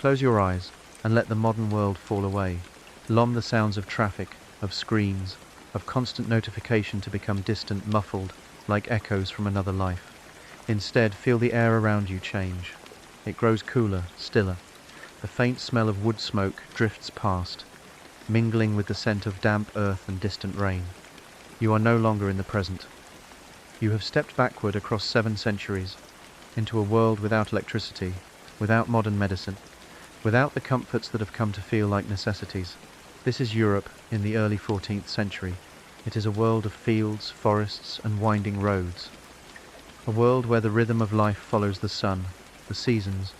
Close your eyes and let the modern world fall away. Lom the sounds of traffic, of screens, of constant notification to become distant, muffled, like echoes from another life. Instead, feel the air around you change. It grows cooler, stiller. The faint smell of wood smoke drifts past, mingling with the scent of damp earth and distant rain. You are no longer in the present. You have stepped backward across 7 centuries, into a world without electricity, without modern medicine, without the comforts that have come to feel like necessities. This is Europe in the early 14th century. It is a world of fields, forests, and winding roads. A world where the rhythm of life follows the sun, the seasons,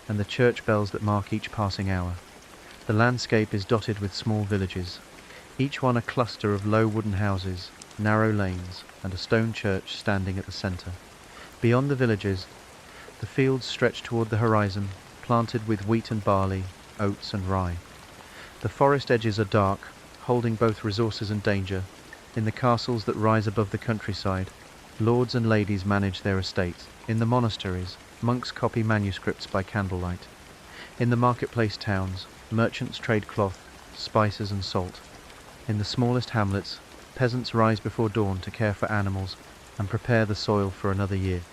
and the church bells that mark each passing hour. The landscape is dotted with small villages, each one a cluster of low wooden houses, narrow lanes, and a stone church standing at the centre. Beyond the villages, the fields stretch toward the horizon, planted with wheat and barley, oats and rye. The forest edges are dark, holding both resources and danger. In the castles that rise above the countryside, lords and ladies manage their estates. In the monasteries, monks copy manuscripts by candlelight. In the marketplace towns, merchants trade cloth, spices and salt. In the smallest hamlets, peasants rise before dawn to care for animals and prepare the soil for another year.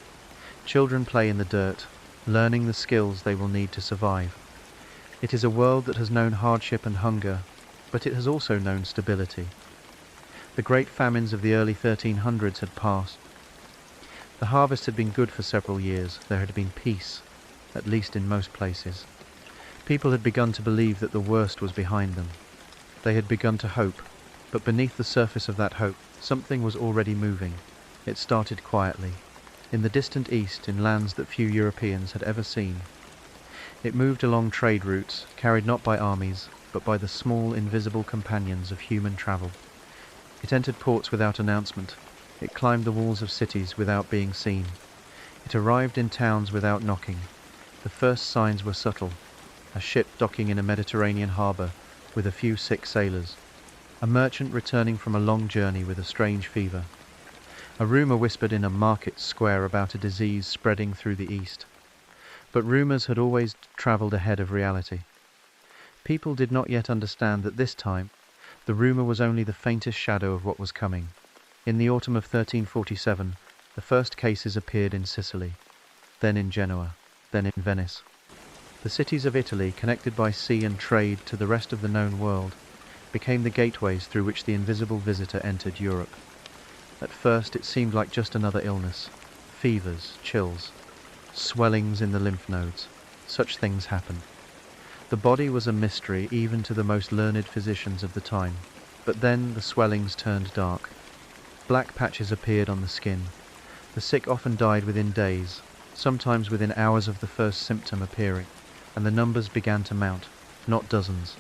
Children play in the dirt, learning the skills they will need to survive. It is a world that has known hardship and hunger, but it has also known stability. The great famines of the early 1300s had passed. The harvest had been good for several years. There had been peace, at least in most places. People had begun to believe that the worst was behind them. They had begun to hope, but beneath the surface of that hope, something was already moving. It started quietly, in the distant east, in lands that few Europeans had ever seen. It moved along trade routes, carried not by armies, but by the small, invisible companions of human travel. It entered ports without announcement. It climbed the walls of cities without being seen. It arrived in towns without knocking. The first signs were subtle. A ship docking in a Mediterranean harbour with a few sick sailors. A merchant returning from a long journey with a strange fever. A rumour whispered in a market square about a disease spreading through the east. But rumours had always travelled ahead of reality. People did not yet understand that this time the rumour was only the faintest shadow of what was coming. In the autumn of 1347, the first cases appeared in Sicily, then in Genoa, then in Venice. The cities of Italy, connected by sea and trade to the rest of the known world, became the gateways through which the invisible visitor entered Europe. At first it seemed like just another illness. Fevers, chills, swellings in the lymph nodes. Such things happened. The body was a mystery even to the most learned physicians of the time. But then the swellings turned dark. Black patches appeared on the skin. The sick often died within days, sometimes within hours of the first symptom appearing, and the numbers began to mount, not dozens.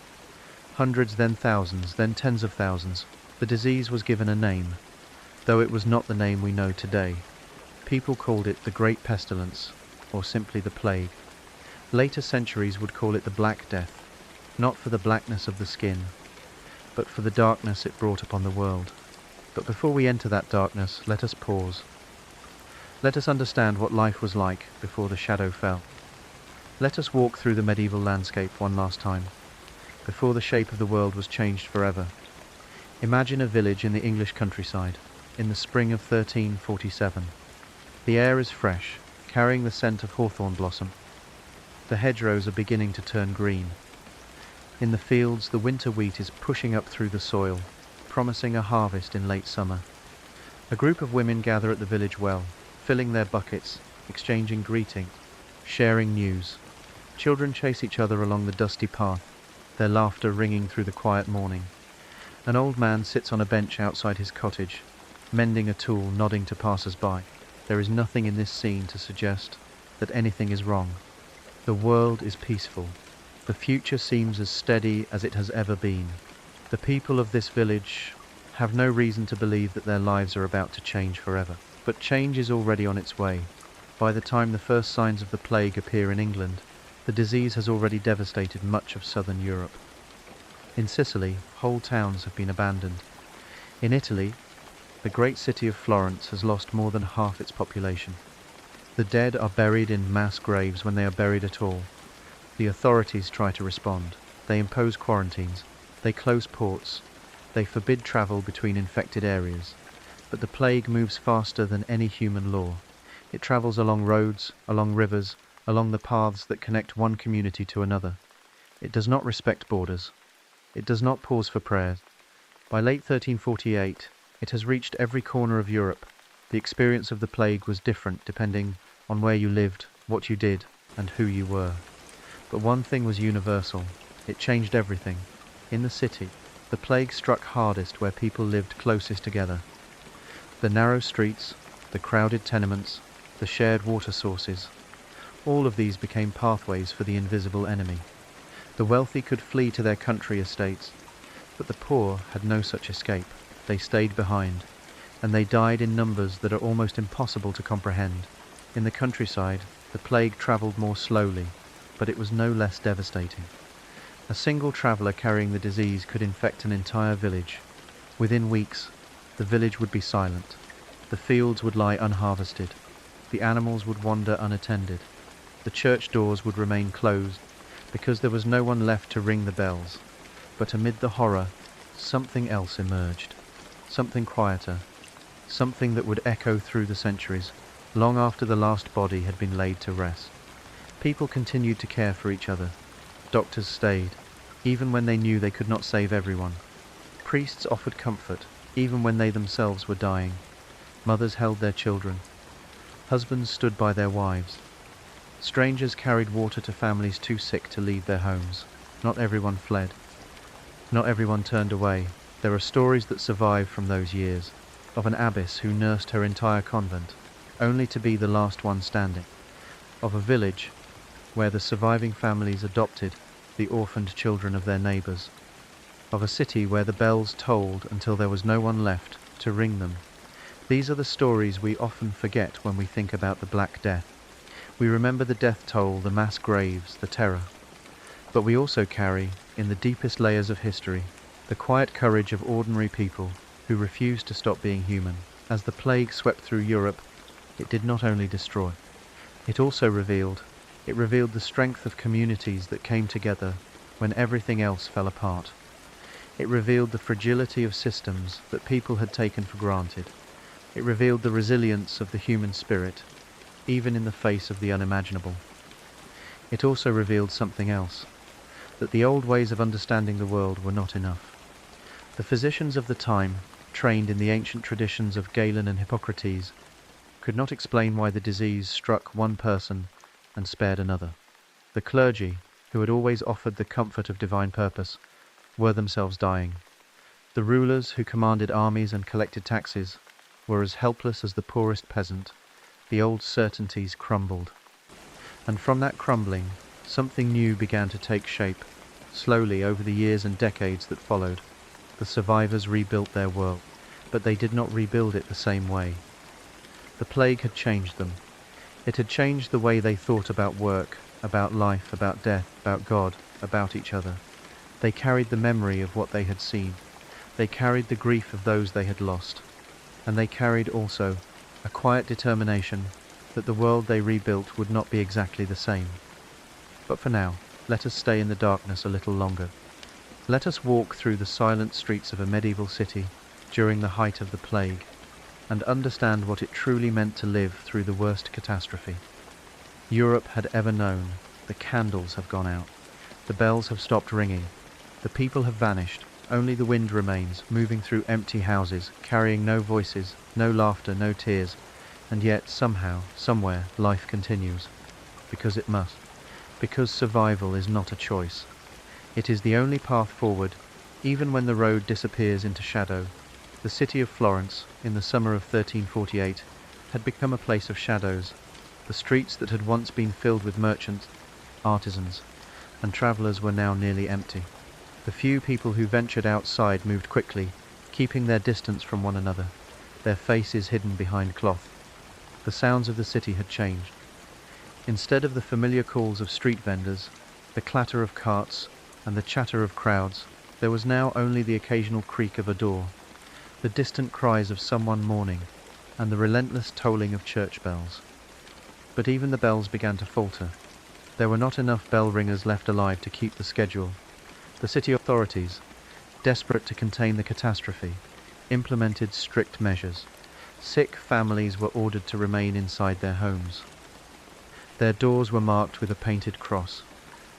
Hundreds, then thousands, then tens of thousands. The disease was given a name, though it was not the name we know today. People called it the Great Pestilence, or simply the Plague. Later centuries would call it the Black Death, not for the blackness of the skin, but for the darkness it brought upon the world. But before we enter that darkness, let us pause. Let us understand what life was like before the shadow fell. Let us walk through the medieval landscape one last time, before the shape of the world was changed forever. Imagine a village in the English countryside, in the spring of 1347. The air is fresh, carrying the scent of hawthorn blossom. The hedgerows are beginning to turn green. In the fields, the winter wheat is pushing up through the soil, promising a harvest in late summer. A group of women gather at the village well, filling their buckets, exchanging greetings, sharing news. Children chase each other along the dusty path, their laughter ringing through the quiet morning. An old man sits on a bench outside his cottage, mending a tool, nodding to passers-by. There is nothing in this scene to suggest that anything is wrong. The world is peaceful. The future seems as steady as it has ever been. The people of this village have no reason to believe that their lives are about to change forever. But change is already on its way. By the time the first signs of the plague appear in England, the disease has already devastated much of southern Europe. In Sicily, whole towns have been abandoned. In Italy, the great city of Florence has lost more than half its population. The dead are buried in mass graves when they are buried at all. The authorities try to respond. They impose quarantines. They close ports. They forbid travel between infected areas. But the plague moves faster than any human law. It travels along roads, along rivers, along the paths that connect one community to another. It does not respect borders. It does not pause for prayers. By late 1348, it has reached every corner of Europe. The experience of the plague was different depending on where you lived, what you did, and who you were. But one thing was universal. It changed everything. In the city, the plague struck hardest where people lived closest together. The narrow streets, the crowded tenements, the shared water sources, all of these became pathways for the invisible enemy. The wealthy could flee to their country estates, but the poor had no such escape. They stayed behind, and they died in numbers that are almost impossible to comprehend. In the countryside, the plague travelled more slowly, but it was no less devastating. A single traveller carrying the disease could infect an entire village. Within weeks, the village would be silent. The fields would lie unharvested. The animals would wander unattended. The church doors would remain closed, because there was no one left to ring the bells. But amid the horror, something else emerged. Something quieter. Something that would echo through the centuries, long after the last body had been laid to rest. People continued to care for each other. Doctors stayed, even when they knew they could not save everyone. Priests offered comfort, even when they themselves were dying. Mothers held their children. Husbands stood by their wives. Strangers carried water to families too sick to leave their homes. Not everyone fled. Not everyone turned away. There are stories that survive from those years, of an abbess who nursed her entire convent, only to be the last one standing. Of a village where the surviving families adopted the orphaned children of their neighbours. Of a city where the bells tolled until there was no one left to ring them. These are the stories we often forget when we think about the Black Death. We remember the death toll, the mass graves, the terror. But we also carry, in the deepest layers of history, the quiet courage of ordinary people who refused to stop being human. As the plague swept through Europe, it did not only destroy. It also revealed the strength of communities that came together when everything else fell apart. It revealed the fragility of systems that people had taken for granted. It revealed the resilience of the human spirit, even in the face of the unimaginable. It also revealed something else, that the old ways of understanding the world were not enough. The physicians of the time, trained in the ancient traditions of Galen and Hippocrates, could not explain why the disease struck one person and spared another. The clergy, who had always offered the comfort of divine purpose, were themselves dying. The rulers who commanded armies and collected taxes were as helpless as the poorest peasant. The old certainties crumbled. And from that crumbling, something new began to take shape. Slowly, over the years and decades that followed, the survivors rebuilt their world, but they did not rebuild it the same way. The plague had changed them. It had changed the way they thought about work, about life, about death, about God, about each other. They carried the memory of what they had seen. They carried the grief of those they had lost. And they carried also a quiet determination that the world they rebuilt would not be exactly the same. But for now, let us stay in the darkness a little longer. Let us walk through the silent streets of a medieval city during the height of the plague, and understand what it truly meant to live through the worst catastrophe Europe had ever known. The candles have gone out. The bells have stopped ringing. The people have vanished. Only the wind remains, moving through empty houses, carrying no voices, no laughter, no tears. And yet, somehow, somewhere, life continues. Because it must. Because survival is not a choice. It is the only path forward, even when the road disappears into shadow. The city of Florence, in the summer of 1348, had become a place of shadows. The streets that had once been filled with merchants, artisans, and travellers were now nearly empty. The few people who ventured outside moved quickly, keeping their distance from one another, their faces hidden behind cloth. The sounds of the city had changed. Instead of the familiar calls of street vendors, the clatter of carts, and the chatter of crowds, there was now only the occasional creak of a door, the distant cries of someone mourning, and the relentless tolling of church bells. But even the bells began to falter. There were not enough bell ringers left alive to keep the schedule. The city authorities, desperate to contain the catastrophe, implemented strict measures. Sick families were ordered to remain inside their homes. Their doors were marked with a painted cross.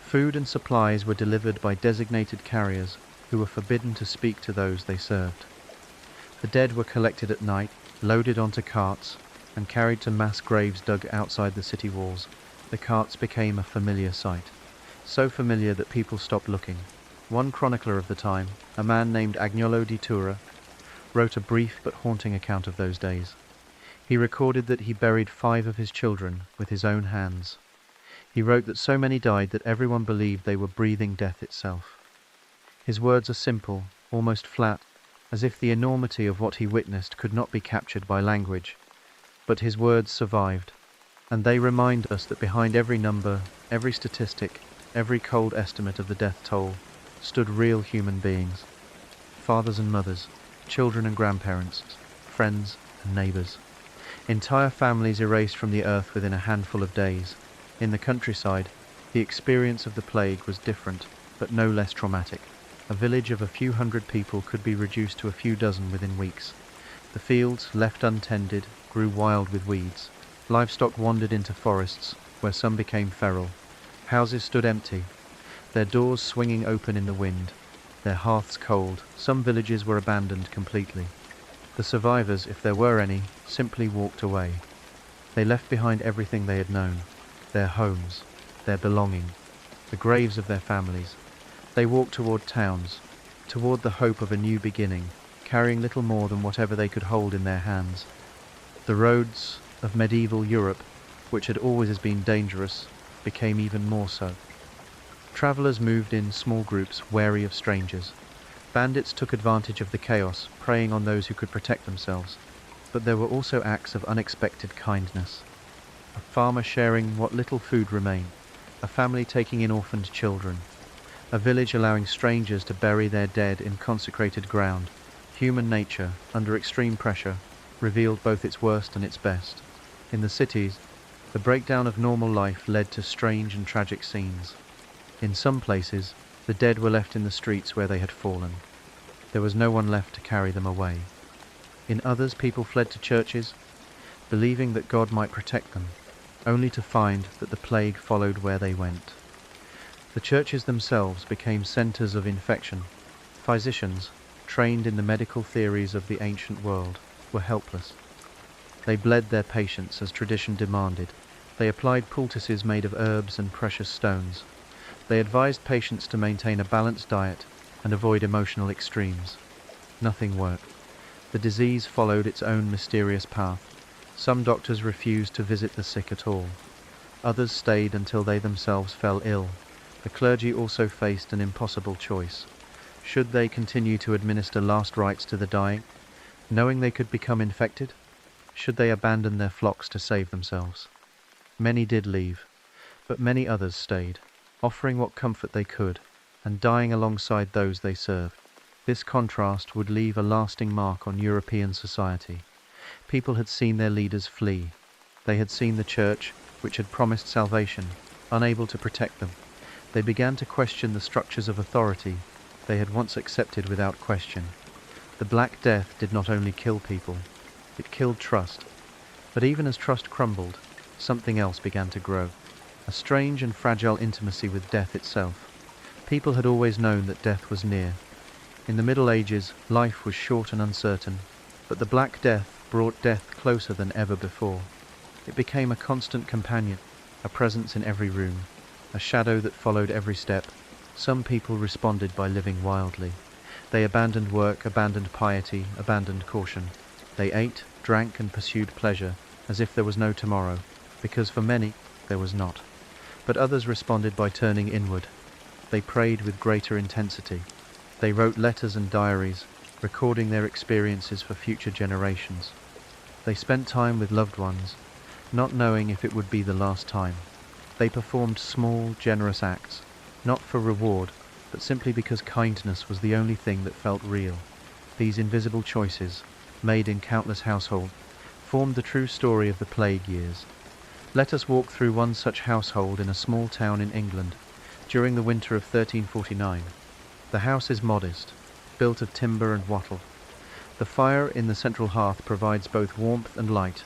Food and supplies were delivered by designated carriers who were forbidden to speak to those they served. The dead were collected at night, loaded onto carts, and carried to mass graves dug outside the city walls. The carts became a familiar sight, so familiar that people stopped looking. One chronicler of the time, a man named Agnolo di Tura, wrote a brief but haunting account of those days. He recorded that he buried 5 of his children with his own hands. He wrote that so many died that everyone believed they were breathing death itself. His words are simple, almost flat, as if the enormity of what he witnessed could not be captured by language. But his words survived, and they remind us that behind every number, every statistic, every cold estimate of the death toll, stood real human beings. Fathers and mothers, children and grandparents, friends and neighbours. Entire families erased from the earth within a handful of days. In the countryside, the experience of the plague was different, but no less traumatic. A village of a few hundred people could be reduced to a few dozen within weeks. The fields, left untended, grew wild with weeds. Livestock wandered into forests, where some became feral. Houses stood empty, their doors swinging open in the wind, their hearths cold. Some villages were abandoned completely. The survivors, if there were any, simply walked away. They left behind everything they had known, their homes, their belonging, the graves of their families. They walked toward towns, toward the hope of a new beginning, carrying little more than whatever they could hold in their hands. The roads of medieval Europe, which had always been dangerous, became even more so. Travelers moved in small groups, wary of strangers. Bandits took advantage of the chaos, preying on those who could protect themselves. But there were also acts of unexpected kindness. A farmer sharing what little food remained, a family taking in orphaned children, a village allowing strangers to bury their dead in consecrated ground. Human nature, under extreme pressure, revealed both its worst and its best. In the cities, the breakdown of normal life led to strange and tragic scenes. In some places, the dead were left in the streets where they had fallen. There was no one left to carry them away. In others, people fled to churches, believing that God might protect them, only to find that the plague followed where they went. The churches themselves became centers of infection. Physicians, trained in the medical theories of the ancient world, were helpless. They bled their patients as tradition demanded. They applied poultices made of herbs and precious stones. They advised patients to maintain a balanced diet and avoid emotional extremes. Nothing worked. The disease followed its own mysterious path. Some doctors refused to visit the sick at all. Others stayed until they themselves fell ill. The clergy also faced an impossible choice. Should they continue to administer last rites to the dying, knowing they could become infected? Should they abandon their flocks to save themselves? Many did leave, but many others stayed, offering what comfort they could, and dying alongside those they served. This contrast would leave a lasting mark on European society. People had seen their leaders flee. They had seen the church, which had promised salvation, unable to protect them. They began to question the structures of authority they had once accepted without question. The Black Death did not only kill people, it killed trust. But even as trust crumbled, something else began to grow. A strange and fragile intimacy with death itself. People had always known that death was near. In the Middle Ages, life was short and uncertain, but the Black Death brought death closer than ever before. It became a constant companion, a presence in every room, a shadow that followed every step. Some people responded by living wildly. They abandoned work, abandoned piety, abandoned caution. They ate, drank, and pursued pleasure as if there was no tomorrow, because for many there was not. But others responded by turning inward. They prayed with greater intensity. They wrote letters and diaries, recording their experiences for future generations. They spent time with loved ones, not knowing if it would be the last time. They performed small, generous acts, not for reward, but simply because kindness was the only thing that felt real. These invisible choices, made in countless households, formed the true story of the plague years. Let us walk through one such household in a small town in England during the winter of 1349. The house is modest, built of timber and wattle. The fire in the central hearth provides both warmth and light,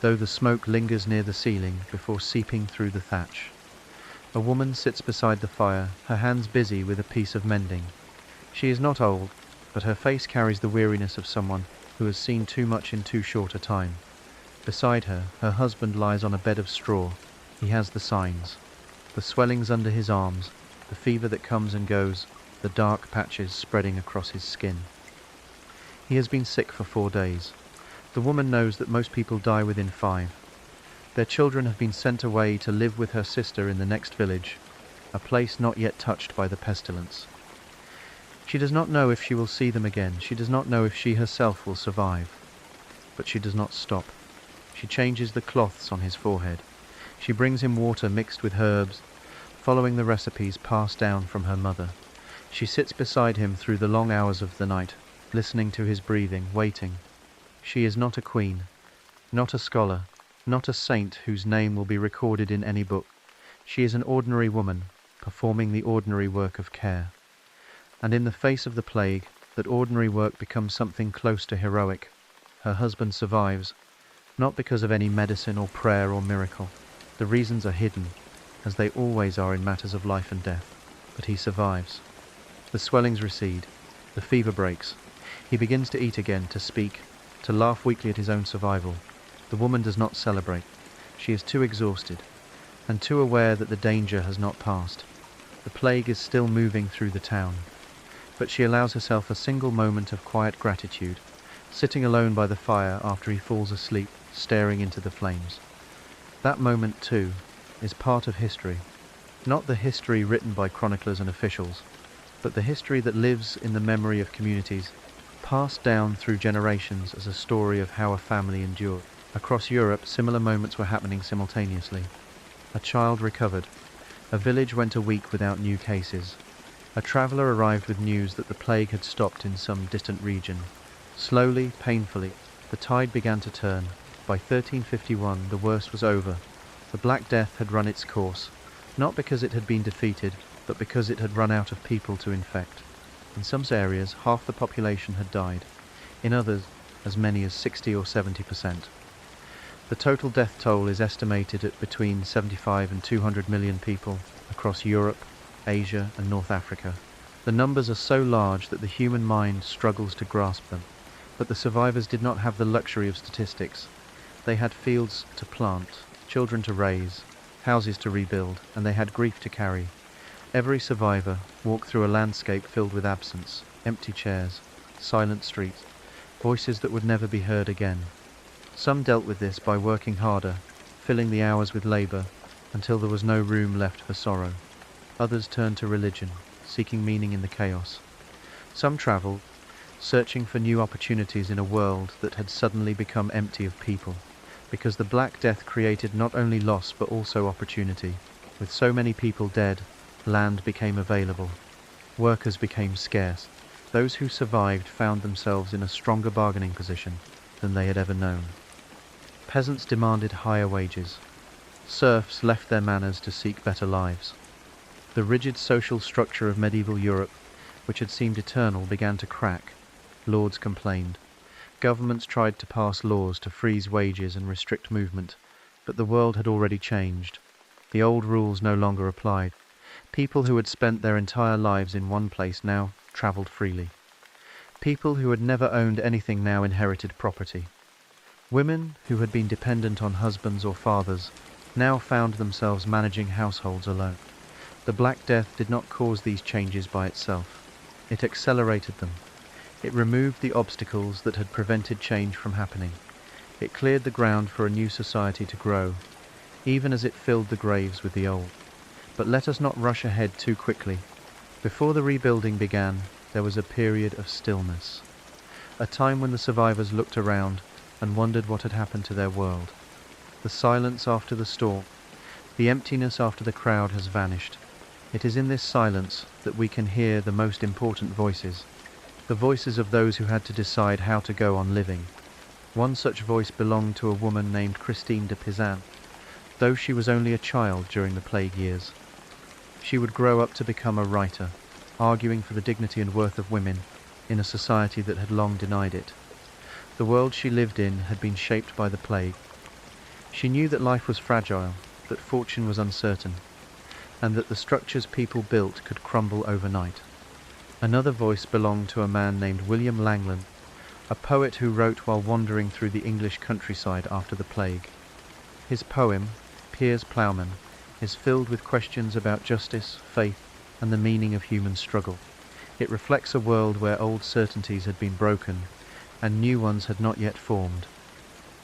though the smoke lingers near the ceiling before seeping through the thatch. A woman sits beside the fire, her hands busy with a piece of mending. She is not old, but her face carries the weariness of someone who has seen too much in too short a time. Beside her, her husband lies on a bed of straw. He has the signs, the swellings under his arms, the fever that comes and goes, the dark patches spreading across his skin. He has been sick for 4 days. The woman knows that most people die within 5. Their children have been sent away to live with her sister in the next village, a place not yet touched by the pestilence. She does not know if she will see them again. She does not know if she herself will survive. But she does not stop. She changes the cloths on his forehead. She brings him water mixed with herbs, following the recipes passed down from her mother. She sits beside him through the long hours of the night, listening to his breathing, waiting. She is not a queen, not a scholar, not a saint whose name will be recorded in any book. She is an ordinary woman, performing the ordinary work of care. And in the face of the plague, that ordinary work becomes something close to heroic. Her husband survives, not because of any medicine or prayer or miracle. The reasons are hidden, as they always are in matters of life and death. But he survives. The swellings recede, the fever breaks. He begins to eat again, to speak, to laugh weakly at his own survival. The woman does not celebrate. She is too exhausted, and too aware that the danger has not passed. The plague is still moving through the town. But she allows herself a single moment of quiet gratitude, sitting alone by the fire after he falls asleep, staring into the flames. That moment, too, is part of history. Not the history written by chroniclers and officials, but the history that lives in the memory of communities, passed down through generations as a story of how a family endured. Across Europe, similar moments were happening simultaneously. A child recovered. A village went a week without new cases. A traveller arrived with news that the plague had stopped in some distant region. Slowly, painfully, the tide began to turn. By 1351, the worst was over. The Black Death had run its course, not because it had been defeated, but because it had run out of people to infect. In some areas, half the population had died. In others, as many as 60 or 70%. The total death toll is estimated at between 75 and 200 million people across Europe, Asia and North Africa. The numbers are so large that the human mind struggles to grasp them. But the survivors did not have the luxury of statistics. They had fields to plant, children to raise, houses to rebuild, and they had grief to carry. Every survivor walked through a landscape filled with absence, empty chairs, silent streets, voices that would never be heard again. Some dealt with this by working harder, filling the hours with labor, until there was no room left for sorrow. Others turned to religion, seeking meaning in the chaos. Some traveled, searching for new opportunities in a world that had suddenly become empty of people, because the Black Death created not only loss but also opportunity. With so many people dead, land became available. Workers became scarce. Those who survived found themselves in a stronger bargaining position than they had ever known. Peasants demanded higher wages. Serfs left their manors to seek better lives. The rigid social structure of medieval Europe, which had seemed eternal, began to crack. Lords complained. Governments tried to pass laws to freeze wages and restrict movement, but the world had already changed. The old rules no longer applied. People who had spent their entire lives in one place now travelled freely. People who had never owned anything now inherited property. Women who had been dependent on husbands or fathers now found themselves managing households alone. The Black Death did not cause these changes by itself. It accelerated them. It removed the obstacles that had prevented change from happening. It cleared the ground for a new society to grow, even as it filled the graves with the old. But let us not rush ahead too quickly. Before the rebuilding began, there was a period of stillness. A time when the survivors looked around and wondered what had happened to their world. The silence after the storm, the emptiness after the crowd has vanished. It is in this silence that we can hear the most important voices, the voices of those who had to decide how to go on living. One such voice belonged to a woman named Christine de Pizan. though she was only a child during the plague years. She would grow up to become a writer, arguing for the dignity and worth of women in a society that had long denied it. The world she lived in had been shaped by the plague. She knew that life was fragile, that fortune was uncertain, and that the structures people built could crumble overnight. Another voice belonged to a man named William Langland, a poet who wrote while wandering through the English countryside after the plague. His poem, Piers Plowman, is filled with questions about justice, faith, and the meaning of human struggle. It reflects a world where old certainties had been broken and new ones had not yet formed.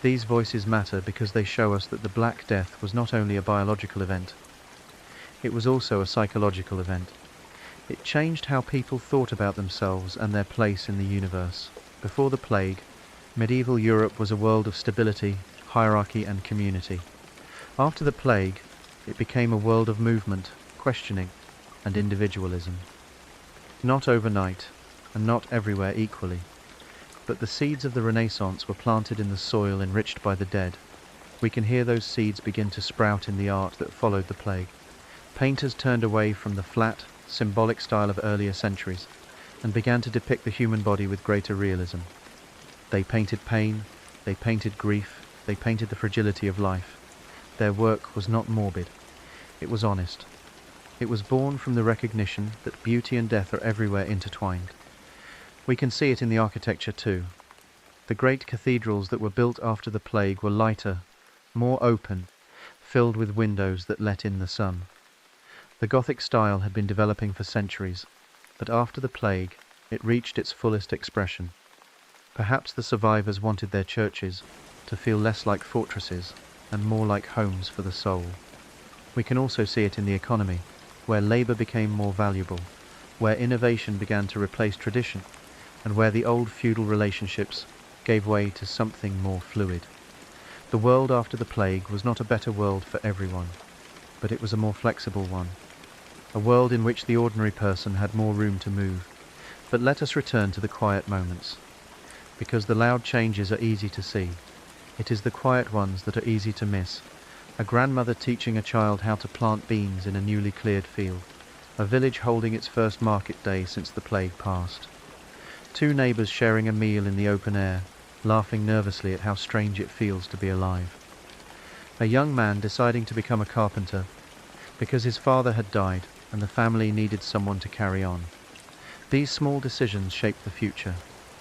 These voices matter because they show us that the Black Death was not only a biological event, it was also a psychological event. It changed how people thought about themselves and their place in the universe. Before the plague, medieval Europe was a world of stability, hierarchy, and community. After the plague, it became a world of movement, questioning, and individualism. Not overnight, and not everywhere equally, but the seeds of the Renaissance were planted in the soil enriched by the dead. We can hear those seeds begin to sprout in the art that followed the plague. Painters turned away from the flat, symbolic style of earlier centuries and began to depict the human body with greater realism. They painted pain, they painted grief, they painted the fragility of life. Their work was not morbid, it was honest. It was born from the recognition that beauty and death are everywhere intertwined. We can see it in the architecture too. The great cathedrals that were built after the plague were lighter, more open, filled with windows that let in the sun. The Gothic style had been developing for centuries, but after the plague, it reached its fullest expression. Perhaps the survivors wanted their churches to feel less like fortresses and more like homes for the soul. We can also see it in the economy, where labor became more valuable, where innovation began to replace tradition, and where the old feudal relationships gave way to something more fluid. The world after the plague was not a better world for everyone, but it was a more flexible one, a world in which the ordinary person had more room to move. But let us return to the quiet moments, because the loud changes are easy to see. It is the quiet ones that are easy to miss. A grandmother teaching a child how to plant beans in a newly cleared field, a village holding its first market day since the plague passed. Two neighbours sharing a meal in the open air, laughing nervously at how strange it feels to be alive. A young man deciding to become a carpenter because his father had died and the family needed someone to carry on. These small decisions shaped the future.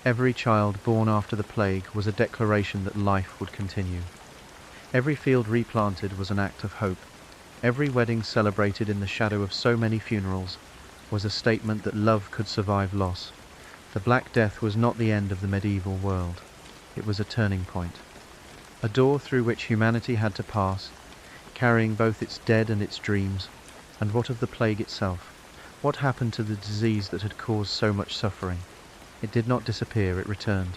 Every child born after the plague was a declaration that life would continue. Every field replanted was an act of hope. Every wedding celebrated in the shadow of so many funerals was a statement that love could survive loss. The Black Death was not the end of the medieval world. It was a turning point. A door through which humanity had to pass, carrying both its dead and its dreams. And what of the plague itself? What happened to the disease that had caused so much suffering? It did not disappear, it returned,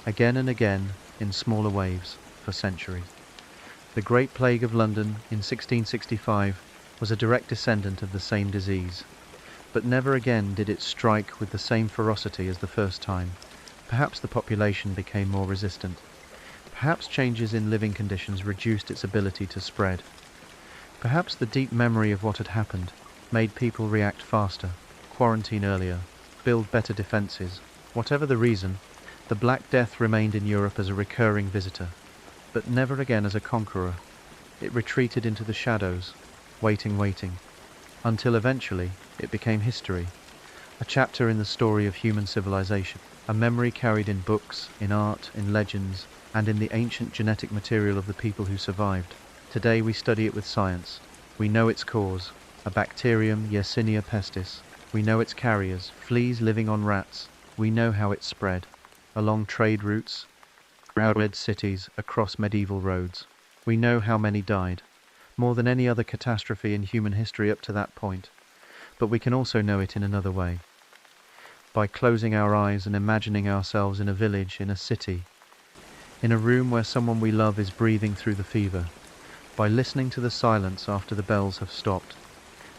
again and again, in smaller waves, for centuries. The Great Plague of London in 1665 was a direct descendant of the same disease. But never again did it strike with the same ferocity as the first time. Perhaps the population became more resistant. Perhaps changes in living conditions reduced its ability to spread. Perhaps the deep memory of what had happened made people react faster, quarantine earlier, build better defences. Whatever the reason, the Black Death remained in Europe as a recurring visitor, but never again as a conqueror. It retreated into the shadows, waiting, until eventually it became history, a chapter in the story of human civilization, a memory carried in books, in art, in legends, and in the ancient genetic material of the people who survived. Today we study it with science. We know its cause, a bacterium, Yersinia pestis. We know its carriers, fleas living on rats. We know how it spread, along trade routes, crowded cities, across medieval roads. We know how many died, more than any other catastrophe in human history up to that point. But we can also know it in another way. By closing our eyes and imagining ourselves in a village, in a city, in a room where someone we love is breathing through the fever. By listening to the silence after the bells have stopped.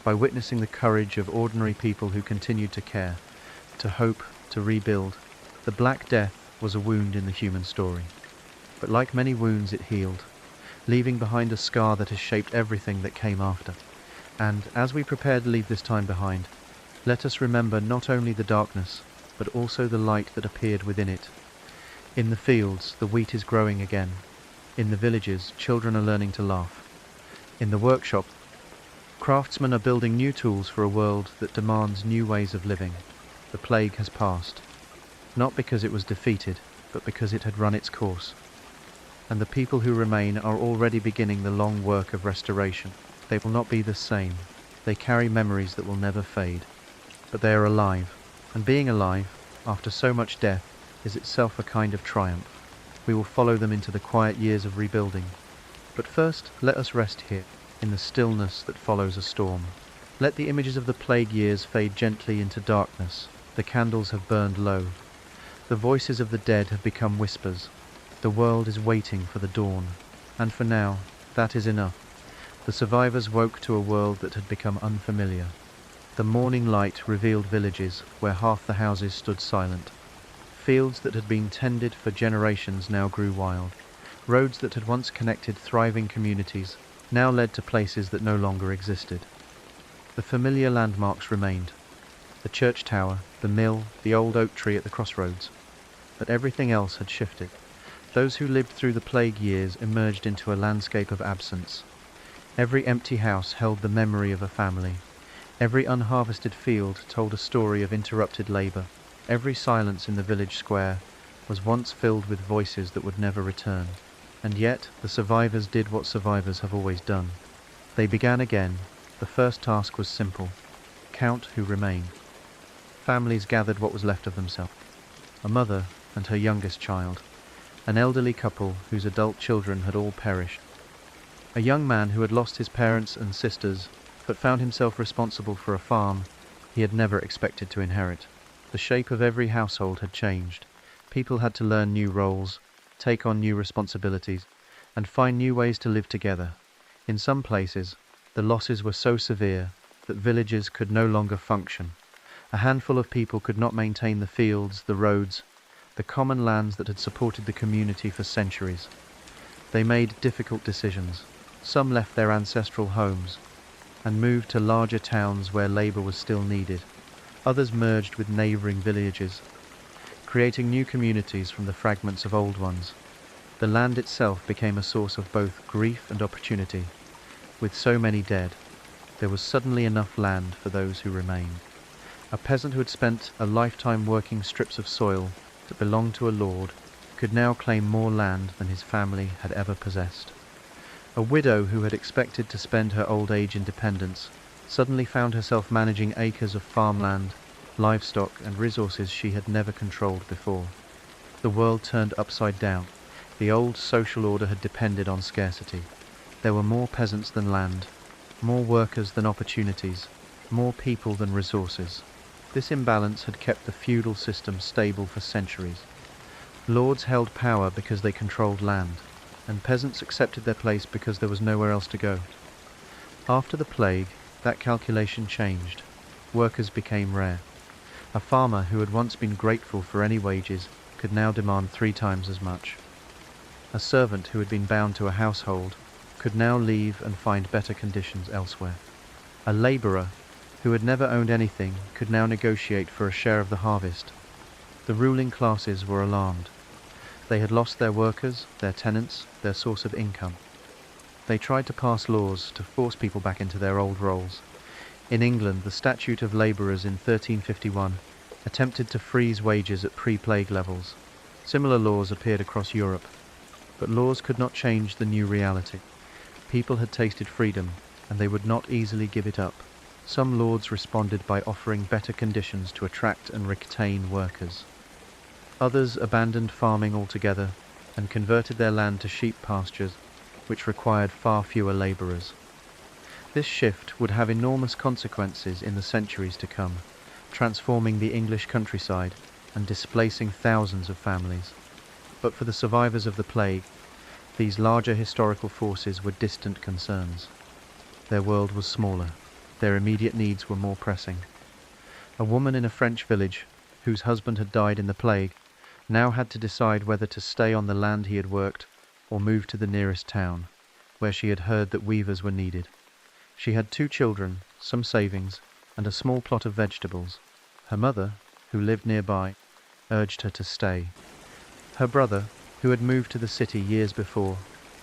By witnessing the courage of ordinary people who continued to care, to hope, to rebuild. The Black Death was a wound in the human story. But like many wounds, it healed. leaving behind a scar that has shaped everything that came after. And as we prepare to leave this time behind, let us remember not only the darkness, but also the light that appeared within it. In the fields, the wheat is growing again. In the villages, children are learning to laugh. In the workshop, craftsmen are building new tools for a world that demands new ways of living. The plague has passed, not because it was defeated, but because it had run its course. And the people who remain are already beginning the long work of restoration. They will not be the same. They carry memories that will never fade. But they are alive, and being alive, after so much death, is itself a kind of triumph. We will follow them into the quiet years of rebuilding. But first, let us rest here, in the stillness that follows a storm. Let the images of the plague years fade gently into darkness. The candles have burned low. The voices of the dead have become whispers. The world is waiting for the dawn. And for now, that is enough. The survivors woke to a world that had become unfamiliar. The morning light revealed villages where half the houses stood silent. Fields that had been tended for generations now grew wild. Roads that had once connected thriving communities now led to places that no longer existed. The familiar landmarks remained. The church tower, the mill, the old oak tree at the crossroads. But everything else had shifted. Those who lived through the plague years emerged into a landscape of absence. Every empty house held the memory of a family. Every unharvested field told a story of interrupted labor. Every silence in the village square was once filled with voices that would never return. And yet, the survivors did what survivors have always done. They began again. The first task was simple: count who remained. Families gathered what was left of themselves. A mother and her youngest child. An elderly couple whose adult children had all perished. A young man who had lost his parents and sisters, but found himself responsible for a farm he had never expected to inherit. The shape of every household had changed. People had to learn new roles, take on new responsibilities, and find new ways to live together. In some places, the losses were so severe that villages could no longer function. A handful of people could not maintain the fields, the roads, the common lands that had supported the community for centuries. They made difficult decisions. Some left their ancestral homes and moved to larger towns where labor was still needed. Others merged with neighboring villages, creating new communities from the fragments of old ones. The land itself became a source of both grief and opportunity. With so many dead, there was suddenly enough land for those who remained. A peasant who had spent a lifetime working strips of soil that belonged to a lord could now claim more land than his family had ever possessed. A widow who had expected to spend her old age in dependence suddenly found herself managing acres of farmland, livestock, and resources she had never controlled before. The world turned upside down. The old social order had depended on scarcity. There were more peasants than land, more workers than opportunities, more people than resources. This imbalance had kept the feudal system stable for centuries. Lords held power because they controlled land, and peasants accepted their place because there was nowhere else to go. After the plague, that calculation changed. Workers became rare. A farmer who had once been grateful for any wages could now demand 3 times as much. A servant who had been bound to a household could now leave and find better conditions elsewhere. A laborer who had never owned anything could now negotiate for a share of the harvest. The ruling classes were alarmed. They had lost their workers, their tenants, their source of income. They tried to pass laws to force people back into their old roles. In England, the Statute of Labourers in 1351 attempted to freeze wages at pre-plague levels. Similar laws appeared across Europe, but laws could not change the new reality. People had tasted freedom, and they would not easily give it up. Some lords responded by offering better conditions to attract and retain workers. Others abandoned farming altogether and converted their land to sheep pastures, which required far fewer labourers. This shift would have enormous consequences in the centuries to come, transforming the English countryside and displacing thousands of families. But for the survivors of the plague, these larger historical forces were distant concerns. Their world was smaller. Their immediate needs were more pressing. A woman in a French village, whose husband had died in the plague, now had to decide whether to stay on the land he had worked or move to the nearest town. where she had heard that weavers were needed. She had 2 children, some savings, and a small plot of vegetables. Her mother, who lived nearby, urged her to stay. Her brother, who had moved to the city years before,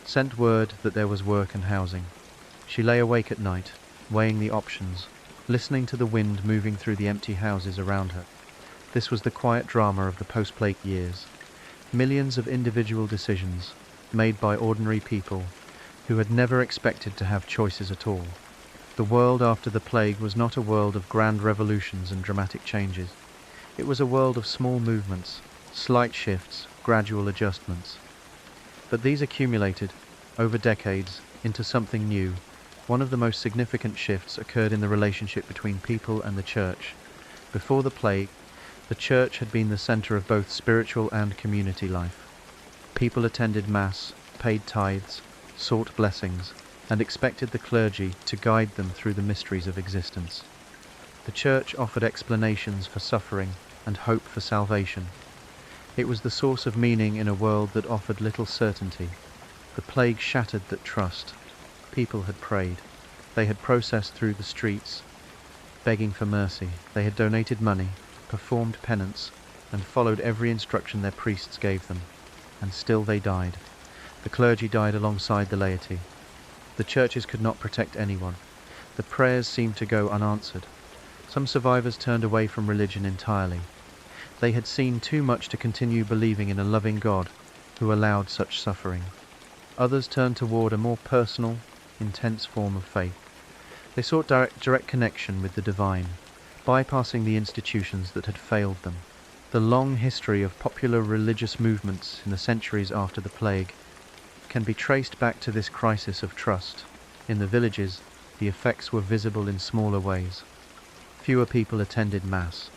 sent word that there was work and housing. She lay awake at night, weighing the options, listening to the wind moving through the empty houses around her. This was the quiet drama of the post-plague years. Millions of individual decisions, made by ordinary people who had never expected to have choices at all. The world after the plague was not a world of grand revolutions and dramatic changes. It was a world of small movements, slight shifts, gradual adjustments. But these accumulated, over decades, into something new. One of the most significant shifts occurred in the relationship between people and the church. Before the plague, the church had been the center of both spiritual and community life. People attended Mass, paid tithes, sought blessings, and expected the clergy to guide them through the mysteries of existence. The church offered explanations for suffering and hope for salvation. It was the source of meaning in a world that offered little certainty. The plague shattered that trust. People had prayed. They had processed through the streets, begging for mercy. They had donated money, performed penance, and followed every instruction their priests gave them. And still they died. The clergy died alongside the laity. The churches could not protect anyone. The prayers seemed to go unanswered. Some survivors turned away from religion entirely. They had seen too much to continue believing in a loving God who allowed such suffering. Others turned toward a more personal, intense form of faith. They sought direct connection with the divine, bypassing the institutions that had failed them. The long history of popular religious movements in the centuries after the plague can be traced back to this crisis of trust. In the villages, the effects were visible in smaller ways. Fewer people attended Mass.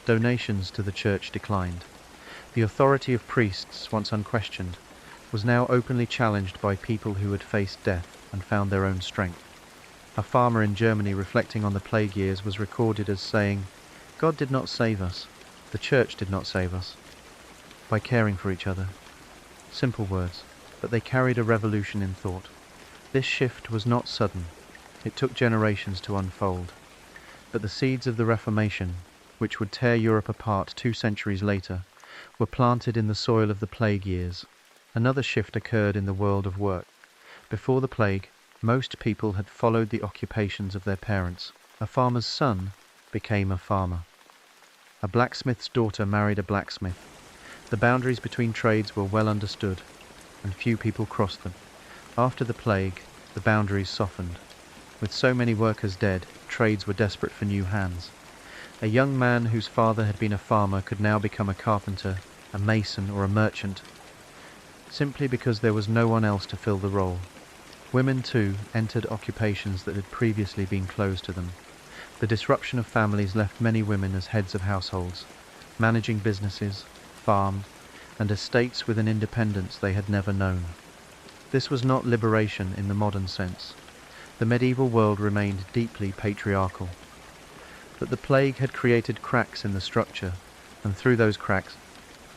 Donations to the church declined. The authority of priests, once unquestioned, was now openly challenged by people who had faced death and found their own strength. A farmer in Germany reflecting on the plague years was recorded as saying, "God did not save us. The church did not save us." By caring for each other. Simple words, but they carried a revolution in thought. This shift was not sudden. It took generations to unfold. But the seeds of the Reformation, which would tear Europe apart 2 centuries later, were planted in the soil of the plague years. Another shift occurred in the world of work. Before the plague, most people had followed the occupations of their parents. A farmer's son became a farmer. A blacksmith's daughter married a blacksmith. The boundaries between trades were well understood, and few people crossed them. After the plague, the boundaries softened. With so many workers dead, trades were desperate for new hands. A young man whose father had been a farmer could now become a carpenter, a mason, or a merchant, simply because there was no one else to fill the role. Women, too, entered occupations that had previously been closed to them. The disruption of families left many women as heads of households, managing businesses, farms, and estates with an independence they had never known. This was not liberation in the modern sense. The medieval world remained deeply patriarchal. But the plague had created cracks in the structure, and through those cracks,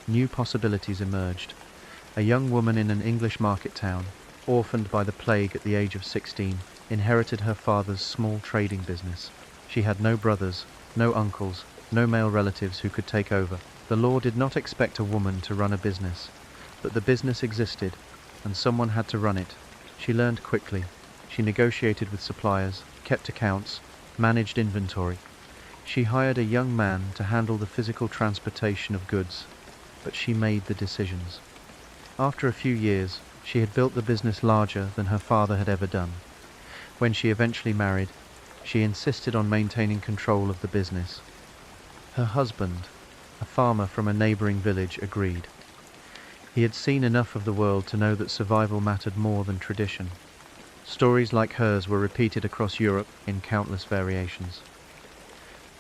new possibilities emerged. A young woman in an English market town, orphaned by the plague at the age of 16, inherited her father's small trading business. She had no brothers, no uncles, no male relatives who could take over. The law did not expect a woman to run a business, but the business existed, and someone had to run it. She learned quickly. She negotiated with suppliers, kept accounts, managed inventory. She hired a young man to handle the physical transportation of goods, but she made the decisions. After a few years, she had built the business larger than her father had ever done. When she eventually married, she insisted on maintaining control of the business. Her husband, a farmer from a neighboring village, agreed. He had seen enough of the world to know that survival mattered more than tradition. Stories like hers were repeated across Europe in countless variations.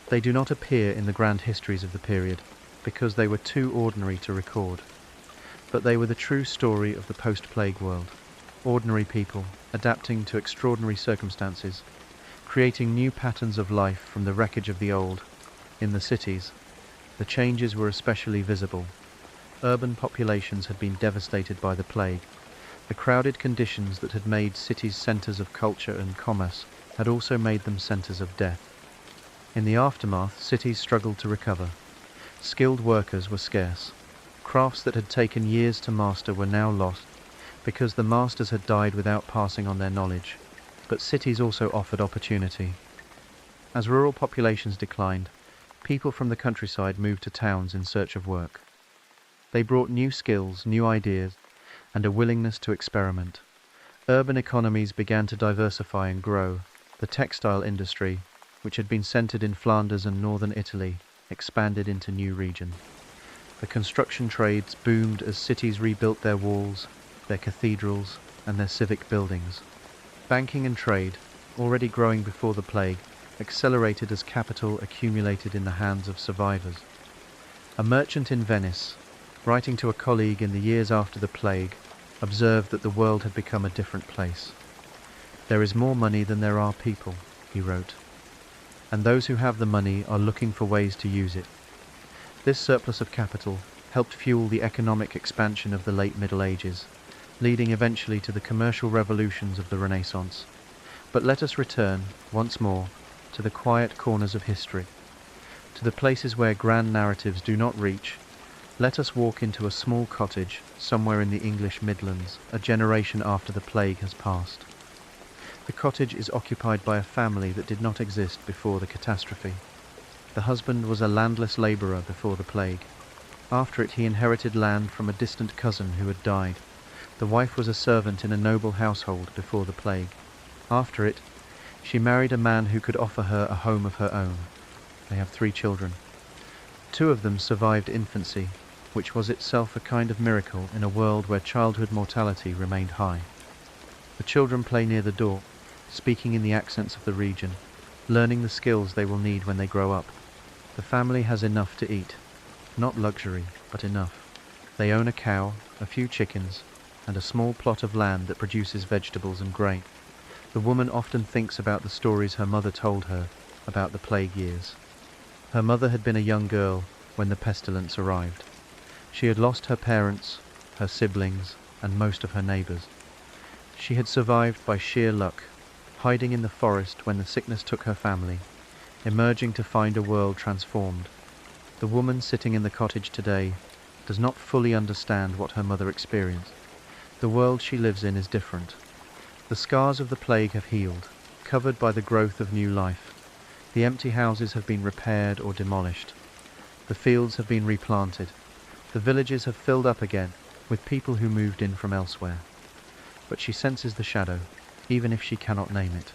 They do not appear in the grand histories of the period because they were too ordinary to record. But they were the true story of the post-plague world. Ordinary people adapting to extraordinary circumstances, creating new patterns of life from the wreckage of the old. In the cities, the changes were especially visible. Urban populations had been devastated by the plague. The crowded conditions that had made cities centers of culture and commerce had also made them centers of death. In the aftermath, cities struggled to recover. Skilled workers were scarce. Crafts that had taken years to master were now lost because the masters had died without passing on their knowledge. But cities also offered opportunity. As rural populations declined, people from the countryside moved to towns in search of work. They brought new skills, new ideas, and a willingness to experiment. Urban economies began to diversify and grow. The textile industry, which had been centered in Flanders and northern Italy, expanded into new regions. The construction trades boomed as cities rebuilt their walls, their cathedrals, and their civic buildings. Banking and trade, already growing before the plague, accelerated as capital accumulated in the hands of survivors. A merchant in Venice, writing to a colleague in the years after the plague, observed that the world had become a different place. "There is more money than there are people," he wrote, "and those who have the money are looking for ways to use it." This surplus of capital helped fuel the economic expansion of the late Middle Ages, leading eventually to the commercial revolutions of the Renaissance. But let us return, once more, to the quiet corners of history, to the places where grand narratives do not reach. Let us walk into a small cottage somewhere in the English Midlands, a generation after the plague has passed. The cottage is occupied by a family that did not exist before the catastrophe. The husband was a landless labourer before the plague. After it, he inherited land from a distant cousin who had died. The wife was a servant in a noble household before the plague. After it, she married a man who could offer her a home of her own. They have 3 children. 2 of them survived infancy, which was itself a kind of miracle in a world where childhood mortality remained high. The children play near the door, speaking in the accents of the region, learning the skills they will need when they grow up. The family has enough to eat. Not luxury, but enough. They own a cow, a few chickens, and a small plot of land that produces vegetables and grain. The woman often thinks about the stories her mother told her about the plague years. Her mother had been a young girl when the pestilence arrived. She had lost her parents, her siblings, and most of her neighbours. She had survived by sheer luck, hiding in the forest when the sickness took her family, emerging to find a world transformed. The woman sitting in the cottage today does not fully understand what her mother experienced. The world she lives in is different. The scars of the plague have healed, covered by the growth of new life. The empty houses have been repaired or demolished. The fields have been replanted. The villages have filled up again with people who moved in from elsewhere. But she senses the shadow, even if she cannot name it.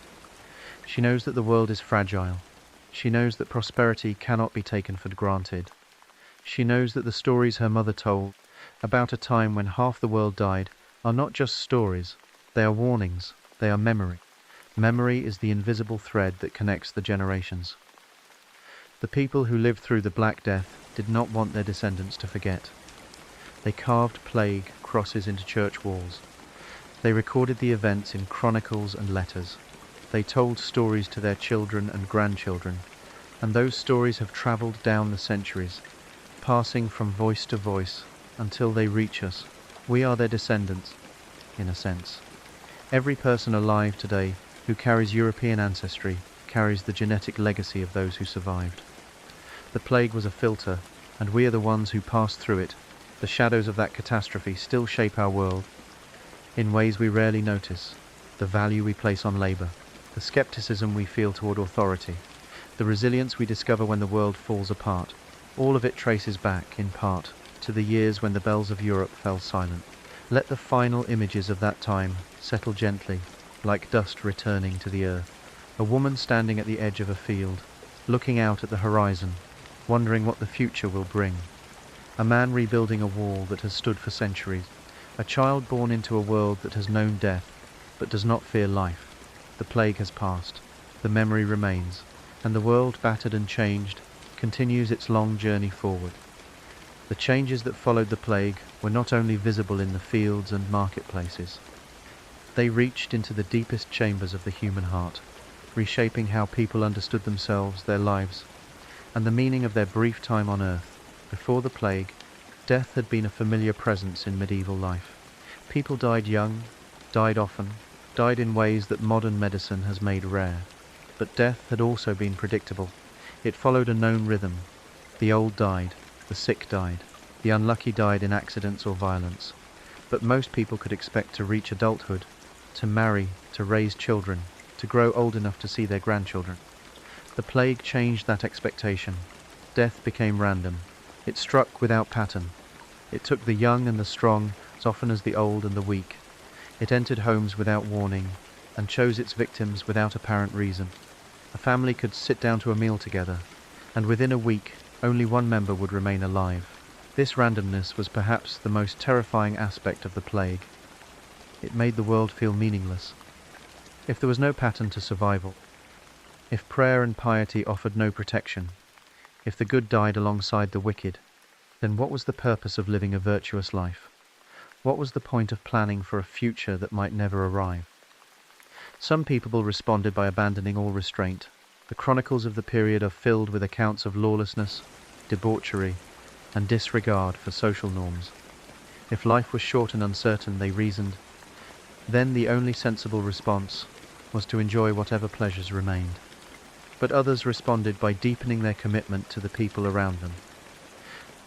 She knows that the world is fragile. She knows that prosperity cannot be taken for granted. She knows that the stories her mother told about a time when half the world died are not just stories. They are warnings. They are memory. Memory is the invisible thread that connects the generations. The people who lived through the Black Death did not want their descendants to forget. They carved plague crosses into church walls. They recorded the events in chronicles and letters. They told stories to their children and grandchildren, and those stories have travelled down the centuries, passing from voice to voice until they reach us. We are their descendants, in a sense. Every person alive today who carries European ancestry carries the genetic legacy of those who survived. The plague was a filter, and we are the ones who passed through it. The shadows of that catastrophe still shape our world in ways we rarely notice. The value we place on labour, the skepticism we feel toward authority, the resilience we discover when the world falls apart. All of it traces back, in part, to the years when the bells of Europe fell silent. Let the final images of that time settle gently, like dust returning to the earth. A woman standing at the edge of a field, looking out at the horizon, wondering what the future will bring. A man rebuilding a wall that has stood for centuries. A child born into a world that has known death, but does not fear life. The plague has passed. The memory remains. And the world, battered and changed, continues its long journey forward. The changes that followed the plague were not only visible in the fields and marketplaces. They reached into the deepest chambers of the human heart, reshaping how people understood themselves, their lives, and the meaning of their brief time on earth. Before the plague, death had been a familiar presence in medieval life. People died young, died often, died in ways that modern medicine has made rare. But death had also been predictable. It followed a known rhythm. The old died, the sick died, the unlucky died in accidents or violence. But most people could expect to reach adulthood, to marry, to raise children, to grow old enough to see their grandchildren. The plague changed that expectation. Death became random. It struck without pattern. It took the young and the strong as often as the old and the weak. It entered homes without warning and chose its victims without apparent reason. A family could sit down to a meal together, and within a week only one member would remain alive. This randomness was perhaps the most terrifying aspect of the plague. It made the world feel meaningless. If there was no pattern to survival, if prayer and piety offered no protection, if the good died alongside the wicked, then what was the purpose of living a virtuous life? What was the point of planning for a future that might never arrive? Some people responded by abandoning all restraint. The chronicles of the period are filled with accounts of lawlessness, debauchery, and disregard for social norms. If life was short and uncertain, they reasoned, then the only sensible response was to enjoy whatever pleasures remained. But others responded by deepening their commitment to the people around them.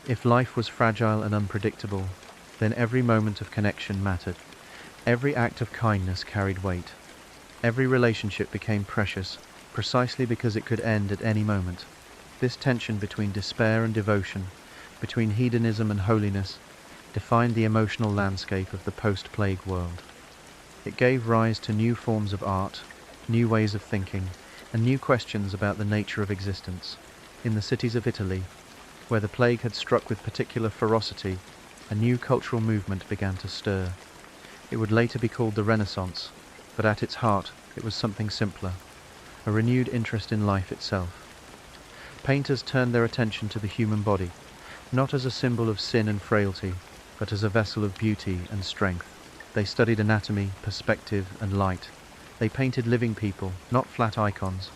If life was fragile and unpredictable, then every moment of connection mattered. Every act of kindness carried weight. Every relationship became precious, precisely because it could end at any moment. This tension between despair and devotion, between hedonism and holiness, defined the emotional landscape of the post-plague world. It gave rise to new forms of art, new ways of thinking, and new questions about the nature of existence. In the cities of Italy, where the plague had struck with particular ferocity, a new cultural movement began to stir. It would later be called the Renaissance, but at its heart it was something simpler, a renewed interest in life itself. Painters turned their attention to the human body, not as a symbol of sin and frailty, but as a vessel of beauty and strength. They studied anatomy, perspective, and light. They painted living people, not flat icons.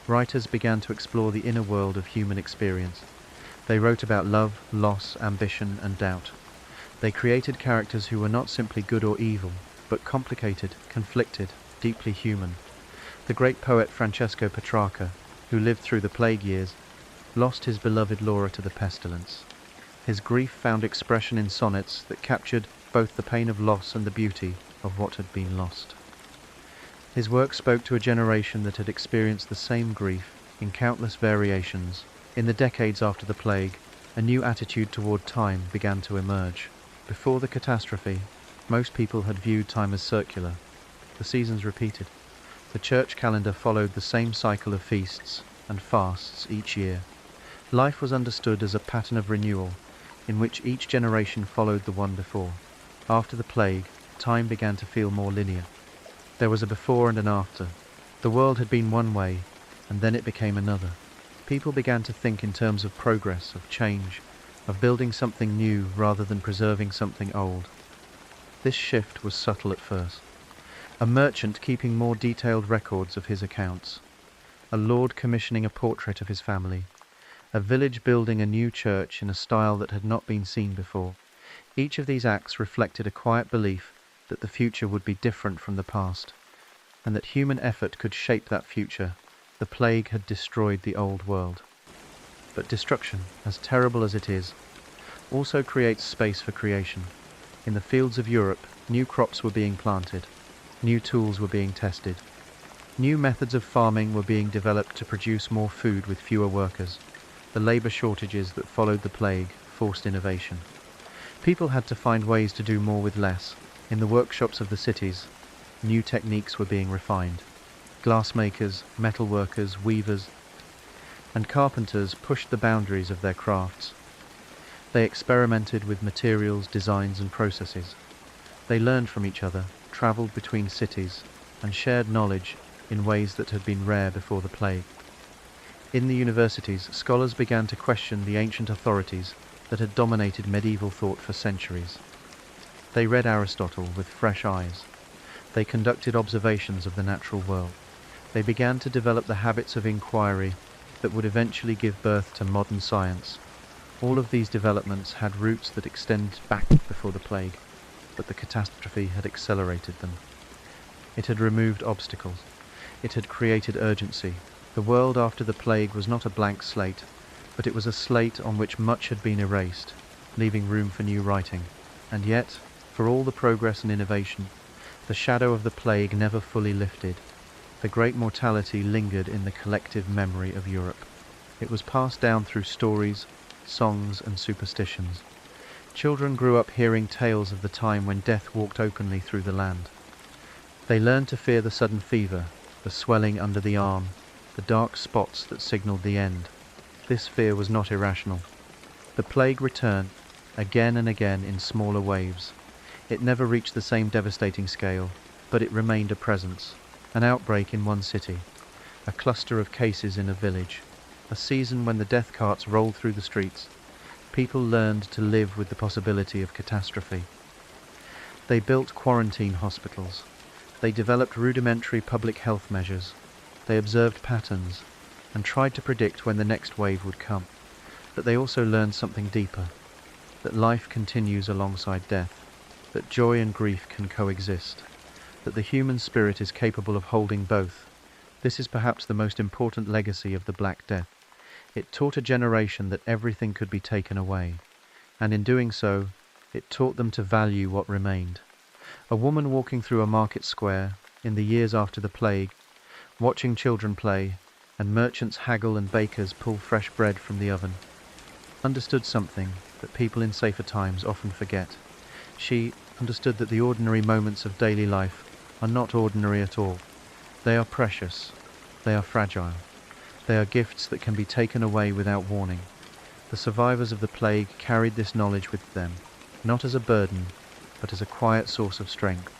Writers began to explore the inner world of human experience. They wrote about love, loss, ambition, and doubt. They created characters who were not simply good or evil, but complicated, conflicted, deeply human. The great poet Francesco Petrarca, who lived through the plague years, lost his beloved Laura to the pestilence. His grief found expression in sonnets that captured both the pain of loss and the beauty of what had been lost. His work spoke to a generation that had experienced the same grief in countless variations. In the decades after the plague, a new attitude toward time began to emerge. Before the catastrophe, most people had viewed time as circular. The seasons repeated. The church calendar followed the same cycle of feasts and fasts each year. Life was understood as a pattern of renewal, in which each generation followed the one before. After the plague, time began to feel more linear. There was a before and an after. The world had been one way, and then it became another. People began to think in terms of progress, of change, of building something new rather than preserving something old. This shift was subtle at first. A merchant keeping more detailed records of his accounts, a lord commissioning a portrait of his family, a village building a new church in a style that had not been seen before. Each of these acts reflected a quiet belief that the future would be different from the past, and that human effort could shape that future. The plague had destroyed the old world. But destruction, as terrible as it is, also creates space for creation. In the fields of Europe, new crops were being planted, new tools were being tested, new methods of farming were being developed to produce more food with fewer workers. The labor shortages that followed the plague forced innovation. People had to find ways to do more with less. In the workshops of the cities, new techniques were being refined. Glassmakers, metalworkers, weavers, and carpenters pushed the boundaries of their crafts. They experimented with materials, designs, and processes. They learned from each other, traveled between cities, and shared knowledge in ways that had been rare before the plague. In the universities, scholars began to question the ancient authorities that had dominated medieval thought for centuries. They read Aristotle with fresh eyes. They conducted observations of the natural world. They began to develop the habits of inquiry that would eventually give birth to modern science. All of these developments had roots that extend back before the plague. but the catastrophe had accelerated them. It had removed obstacles. It had created urgency. The world after the plague was not a blank slate, but it was a slate on which much had been erased, leaving room for new writing. And yet, for all the progress and innovation, the shadow of the plague never fully lifted. The great mortality lingered in the collective memory of Europe. It was passed down through stories, songs, and superstitions. Children grew up hearing tales of the time when death walked openly through the land. They learned to fear the sudden fever, the swelling under the arm, the dark spots that signaled the end. This fear was not irrational. The plague returned, again and again in smaller waves. It never reached the same devastating scale, but it remained a presence. An outbreak in one city, a cluster of cases in a village, a season when the death carts rolled through the streets. People learned to live with the possibility of catastrophe. They built quarantine hospitals. They developed rudimentary public health measures. They observed patterns and tried to predict when the next wave would come. But they also learned something deeper, that life continues alongside death, that joy and grief can coexist, that the human spirit is capable of holding both. This is perhaps the most important legacy of the Black Death. It taught a generation that everything could be taken away, and in doing so, it taught them to value what remained. A woman walking through a market square, in the years after the plague, watching children play, and merchants haggle and bakers pull fresh bread from the oven, understood something that people in safer times often forget. She understood that the ordinary moments of daily life are not ordinary at all. They are precious. They are fragile. They are gifts that can be taken away without warning. The survivors of the plague carried this knowledge with them, not as a burden, but as a quiet source of strength.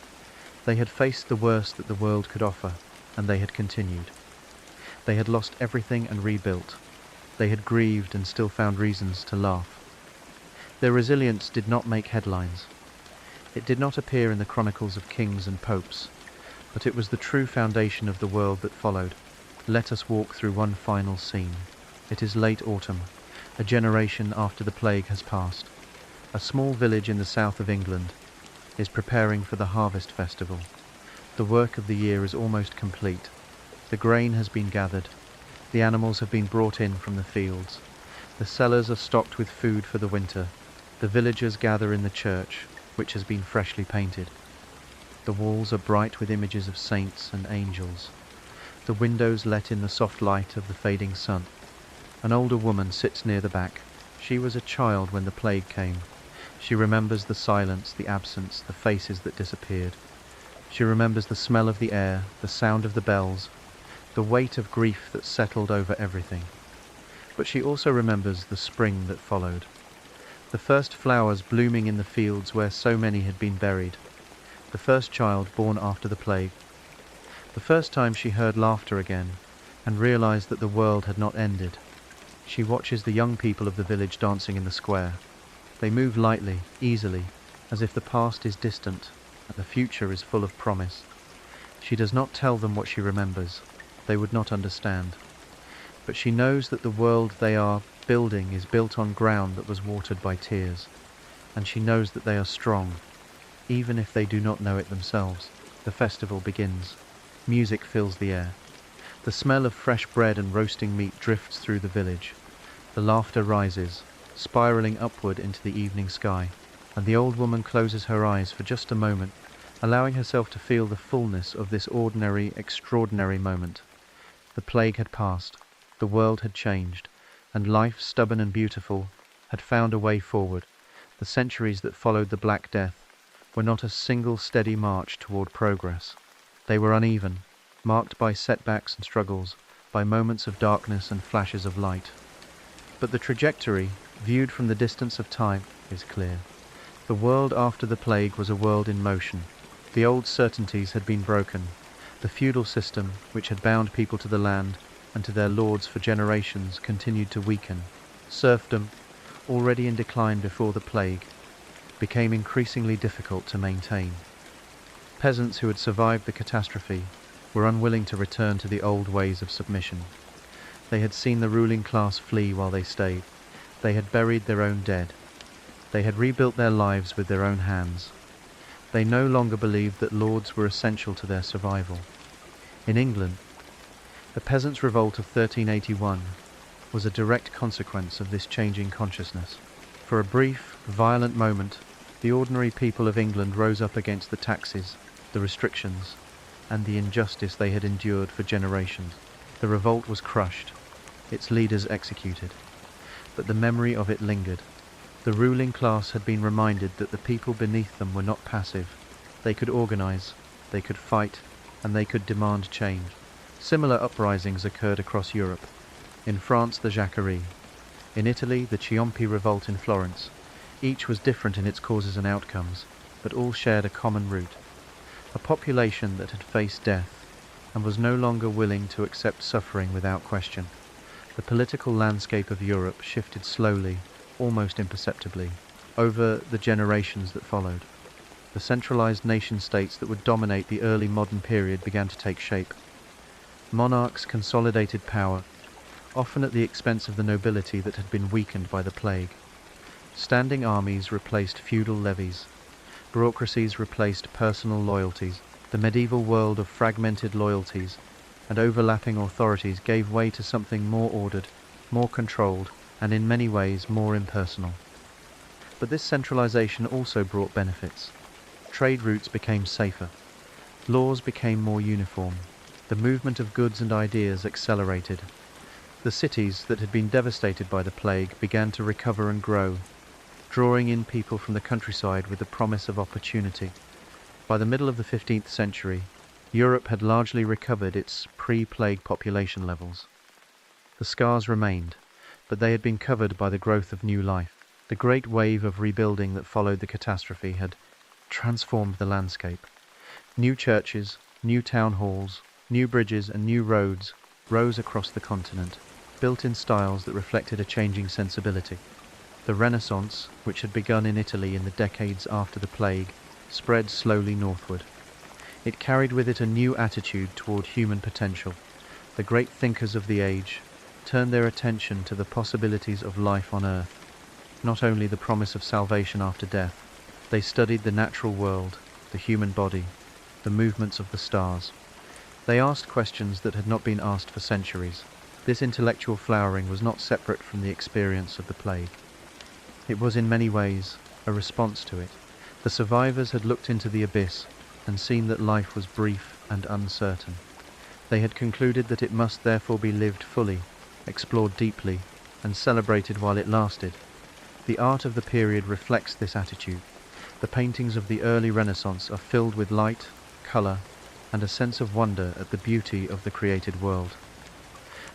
They had faced the worst that the world could offer, and they had continued. They had lost everything and rebuilt. They had grieved and still found reasons to laugh. Their resilience did not make headlines. It did not appear in the chronicles of kings and popes, but it was the true foundation of the world that followed. Let us walk through one final scene. It is late autumn, a generation after the plague has passed. A small village in the south of England is preparing for the harvest festival. The work of the year is almost complete. The grain has been gathered. The animals have been brought in from the fields. The cellars are stocked with food for the winter. The villagers gather in the church, which has been freshly painted. The walls are bright with images of saints and angels. The windows let in the soft light of the fading sun. An older woman sits near the back. She was a child when the plague came. She remembers the silence, the absence, the faces that disappeared. She remembers the smell of the air, the sound of the bells, the weight of grief that settled over everything. But she also remembers the spring that followed. The first flowers blooming in the fields where so many had been buried. The first child born after the plague. The first time she heard laughter again and realized that the world had not ended. She watches the young people of the village dancing in the square. They move lightly, easily, as if the past is distant and the future is full of promise. She does not tell them what she remembers. They would not understand. But she knows that the world they are building is built on ground that was watered by tears, and she knows that they are strong, even if they do not know it themselves. The festival begins. Music fills the air. The smell of fresh bread and roasting meat drifts through the village. The laughter rises, spiraling upward into the evening sky, and the old woman closes her eyes for just a moment, allowing herself to feel the fullness of this ordinary, extraordinary moment. The plague had passed, the world had changed, and life, stubborn and beautiful, had found a way forward. The centuries that followed the Black Death were not a single steady march toward progress. They were uneven, marked by setbacks and struggles, by moments of darkness and flashes of light. But the trajectory, viewed from the distance of time, is clear. The world after the plague was a world in motion. The old certainties had been broken. The feudal system, which had bound people to the land and to their lords for generations, continued to weaken. Serfdom, already in decline before the plague, became increasingly difficult to maintain. Peasants who had survived the catastrophe were unwilling to return to the old ways of submission. They had seen the ruling class flee while they stayed. They had buried their own dead. They had rebuilt their lives with their own hands. They no longer believed that lords were essential to their survival. In England, the Peasants' Revolt of 1381 was a direct consequence of this changing consciousness. For a brief, violent moment, the ordinary people of England rose up against the taxes, the restrictions, and the injustice they had endured for generations. The revolt was crushed, its leaders executed, but the memory of it lingered. The ruling class had been reminded that the people beneath them were not passive. They could organize, they could fight, and they could demand change. Similar uprisings occurred across Europe. In France, the Jacquerie. In Italy, the Ciompi revolt in Florence. Each was different in its causes and outcomes, but all shared a common root. A population that had faced death and was no longer willing to accept suffering without question. The political landscape of Europe shifted slowly, almost imperceptibly, over the generations that followed. The centralized nation-states that would dominate the early modern period began to take shape. Monarchs consolidated power, often at the expense of the nobility that had been weakened by the plague. Standing armies replaced feudal levies. Bureaucracies replaced personal loyalties. The medieval world of fragmented loyalties and overlapping authorities gave way to something more ordered, more controlled, and in many ways more impersonal. But this centralization also brought benefits. Trade routes became safer. Laws became more uniform. The movement of goods and ideas accelerated. The cities that had been devastated by the plague began to recover and grow, drawing in people from the countryside with the promise of opportunity. By the middle of the 15th century, Europe had largely recovered its pre-plague population levels. The scars remained, but they had been covered by the growth of new life. The great wave of rebuilding that followed the catastrophe had transformed the landscape. New churches, new town halls, new bridges and new roads rose across the continent, built in styles that reflected a changing sensibility. The Renaissance, which had begun in Italy in the decades after the plague, spread slowly northward. It carried with it a new attitude toward human potential. The great thinkers of the age turned their attention to the possibilities of life on earth, not only the promise of salvation after death. They studied the natural world, the human body, the movements of the stars. They asked questions that had not been asked for centuries. This intellectual flowering was not separate from the experience of the plague. It was in many ways a response to it. The survivors had looked into the abyss and seen that life was brief and uncertain. They had concluded that it must therefore be lived fully, explored deeply, and celebrated while it lasted. The art of the period reflects this attitude. The paintings of the early Renaissance are filled with light, color, and a sense of wonder at the beauty of the created world.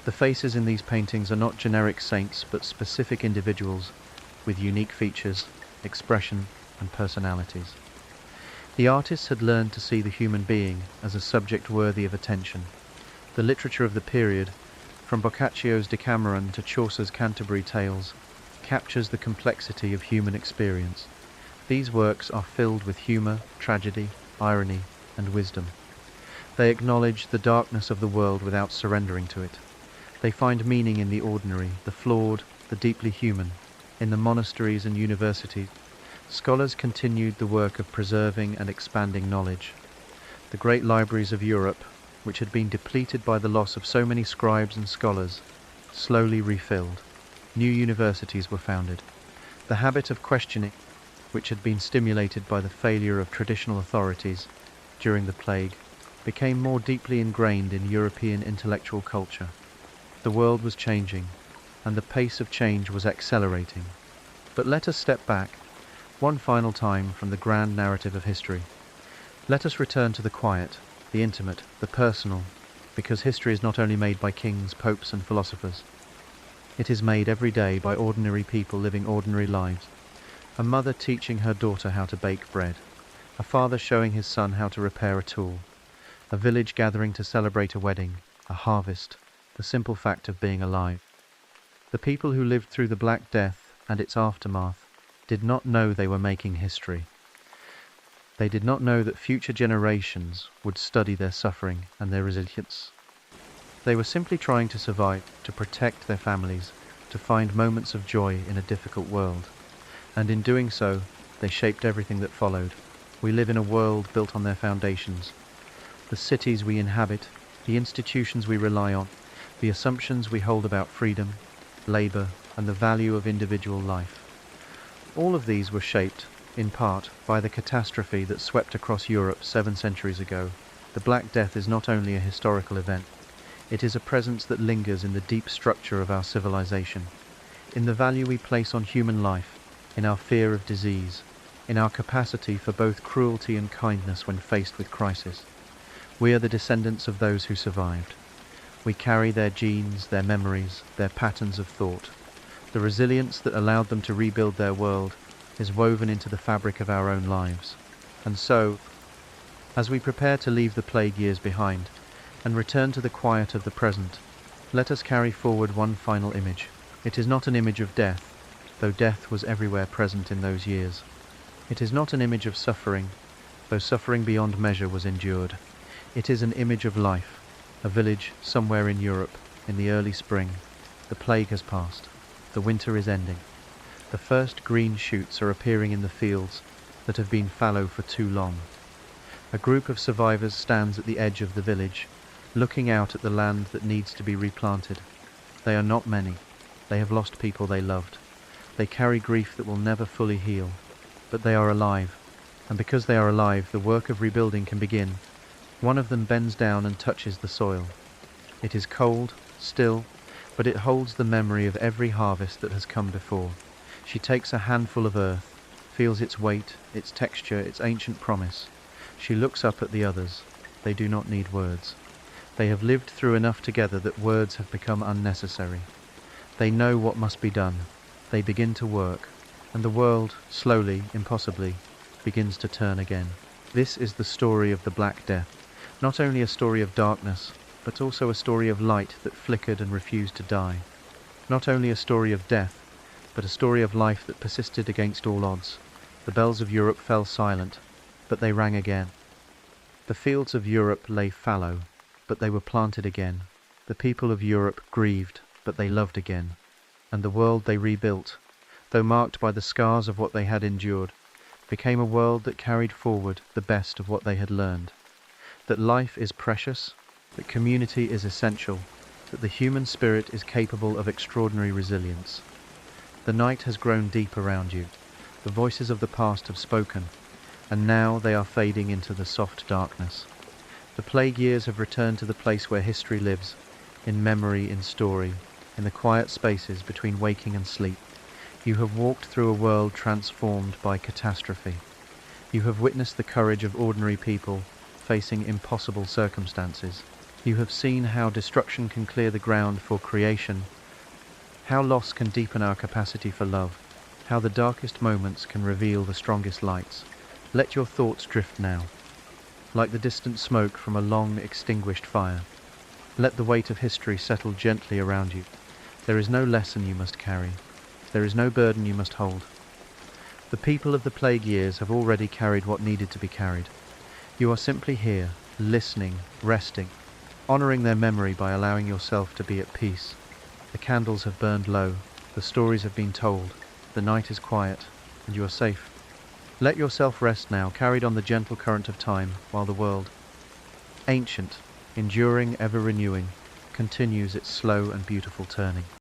The faces in these paintings are not generic saints but specific individuals with unique features, expression, and personalities. The artists had learned to see the human being as a subject worthy of attention. The literature of the period, from Boccaccio's Decameron to Chaucer's Canterbury Tales, captures the complexity of human experience. These works are filled with humor, tragedy, irony, and wisdom. They acknowledge the darkness of the world without surrendering to it. They find meaning in the ordinary, the flawed, the deeply human. In the monasteries and universities, scholars continued the work of preserving and expanding knowledge. The great libraries of Europe, which had been depleted by the loss of so many scribes and scholars, slowly refilled. New universities were founded. The habit of questioning, which had been stimulated by the failure of traditional authorities during the plague, became more deeply ingrained in European intellectual culture. The world was changing, and the pace of change was accelerating. But let us step back, one final time from the grand narrative of history. Let us return to the quiet, the intimate, the personal, because history is not only made by kings, popes, and philosophers. It is made every day by ordinary people living ordinary lives. A mother teaching her daughter how to bake bread, a father showing his son how to repair a tool, a village gathering to celebrate a wedding, a harvest, the simple fact of being alive. The people who lived through the Black Death and its aftermath did not know they were making history. They did not know that future generations would study their suffering and their resilience. They were simply trying to survive, to protect their families, to find moments of joy in a difficult world. And in doing so, they shaped everything that followed. We live in a world built on their foundations. The cities we inhabit, the institutions we rely on, the assumptions we hold about freedom, labor, and the value of individual life. All of these were shaped, in part, by the catastrophe that swept across Europe 7 centuries ago. The Black Death is not only a historical event, it is a presence that lingers in the deep structure of our civilization, in the value we place on human life, in our fear of disease, in our capacity for both cruelty and kindness when faced with crisis. We are the descendants of those who survived. We carry their genes, their memories, their patterns of thought. The resilience that allowed them to rebuild their world is woven into the fabric of our own lives. And so, as we prepare to leave the plague years behind and return to the quiet of the present, let us carry forward one final image. It is not an image of death, though death was everywhere present in those years. It is not an image of suffering, though suffering beyond measure was endured. It is an image of life, a village somewhere in Europe in the early spring. The plague has passed. The winter is ending. The first green shoots are appearing in the fields that have been fallow for too long. A group of survivors stands at the edge of the village, looking out at the land that needs to be replanted. They are not many. They have lost people they loved. They carry grief that will never fully heal. But they are alive, and because they are alive, the work of rebuilding can begin. One of them bends down and touches the soil. It is cold, still, but it holds the memory of every harvest that has come before. She takes a handful of earth, feels its weight, its texture, its ancient promise. She looks up at the others. They do not need words. They have lived through enough together that words have become unnecessary. They know what must be done. They begin to work, and the world, slowly, impossibly, begins to turn again. This is the story of the Black Death. Not only a story of darkness, but also a story of light that flickered and refused to die. Not only a story of death, but a story of life that persisted against all odds. The bells of Europe fell silent, but they rang again. The fields of Europe lay fallow, but they were planted again. The people of Europe grieved, but they loved again. And the world they rebuilt, though marked by the scars of what they had endured, became a world that carried forward the best of what they had learned. That life is precious, that community is essential, that the human spirit is capable of extraordinary resilience. The night has grown deep around you. The voices of the past have spoken, and now they are fading into the soft darkness. The plague years have returned to the place where history lives, in memory, in story, in the quiet spaces between waking and sleep. You have walked through a world transformed by catastrophe. You have witnessed the courage of ordinary people facing impossible circumstances. You have seen how destruction can clear the ground for creation, how loss can deepen our capacity for love, how the darkest moments can reveal the strongest lights. Let your thoughts drift now, like the distant smoke from a long extinguished fire. Let the weight of history settle gently around you. There is no lesson you must carry. There is no burden you must hold. The people of the plague years have already carried what needed to be carried. You are simply here, listening, resting, honoring their memory by allowing yourself to be at peace. The candles have burned low, the stories have been told, the night is quiet, and you are safe. Let yourself rest now, carried on the gentle current of time, while the world, ancient, enduring, ever renewing, continues its slow and beautiful turning.